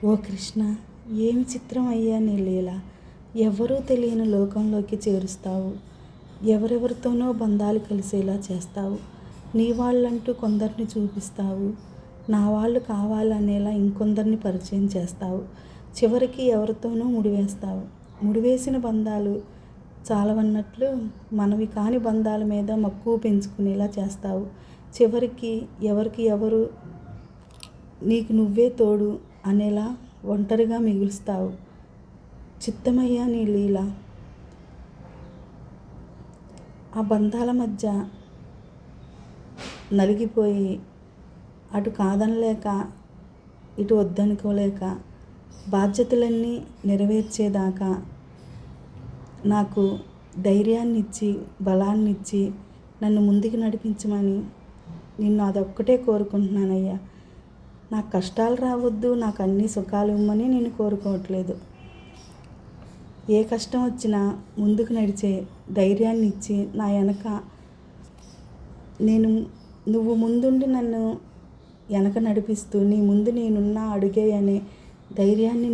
ఓ కృష్ణ, ఏమి చిత్రం అయ్యా నీ లీల. ఎవరూ తెలియని లోకంలోకి చేరుస్తావు. ఎవరెవరితోనో బంధాలు కలిసేలా చేస్తావు. నీ వాళ్ళంటూ కొందరిని చూపిస్తావు. నా వాళ్ళు కావాలనేలా ఇంకొందరిని పరిచయం చేస్తావు. చివరికి ఎవరితోనో ముడివేస్తావు. ముడివేసిన బంధాలు చాలవన్నట్లు మనవి కాని బంధాల మీద మక్కువ పెంచుకునేలా చేస్తావు. చివరికి ఎవరికి ఎవరు నీకు నువ్వే తోడు అనేలా ఒంటరిగా మిగులుస్తావు. చిత్తమయ్యా నీ లీల. ఆ బంధాల మధ్య నలిగిపోయి అటు కాదనలేక ఇటు వద్దనుకోలేక బాధ్యతలన్నీ నెరవేర్చేదాకా నాకు ధైర్యాన్నిచ్చి బలాన్నిచ్చి నన్ను ముందుకు నడిపించమని నిన్ను అదొక్కటే కోరుకుంటున్నానయ్యా. నాకు కష్టాలు రావద్దు, నాకు అన్ని సుఖాలు ఇవ్వమని నేను కోరుకోవట్లేదు. ఏ కష్టం వచ్చినా ముందుకు నడిచే ధైర్యాన్ని ఇచ్చి నా వెనక నువ్వు ముందుండి నన్ను వెనక నడిపిస్తూ నీ ముందు నేనున్నా అడుగే అనే ధైర్యాన్ని